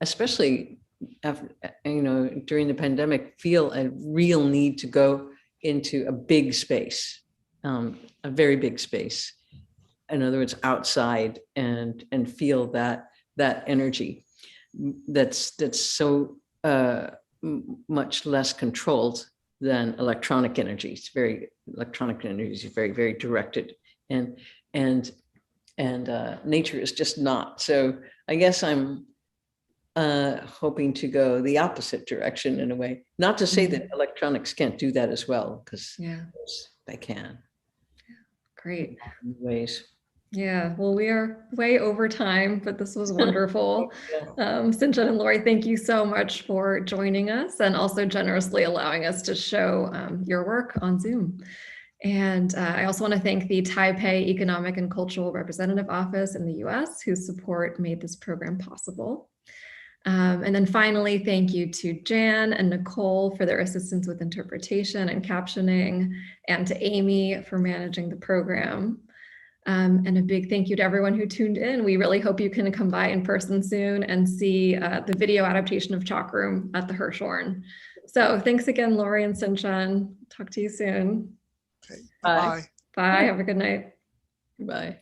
especially after, you know, during the pandemic, feel a real need to go into a big space, a very big space. In other words, outside and feel that energy that's so much less controlled than electronic energy. It's electronic energy is very directed, and nature is just not. So I guess I'm hoping to go the opposite direction in a way. Not to say that electronics can't do that as well, because they can. Great. In ways. Yeah, well, we are way over time, but this was wonderful. Hsin-Chien and Laurie, thank you so much for joining us and also generously allowing us to show your work on Zoom. And I also want to thank the Taipei Economic and Cultural Representative Office in the US, whose support made this program possible. And then finally, thank you to Jan and Nicole for their assistance with interpretation and captioning, and to Amy for managing the program. And a big thank you to everyone who tuned in. We really hope you can come by in person soon and see the video adaptation of Chalk Room at the Hirshhorn. So thanks again, Laurie and Hsin-Chien. Talk to you soon. Okay. Bye. Bye. Have a good night. Bye.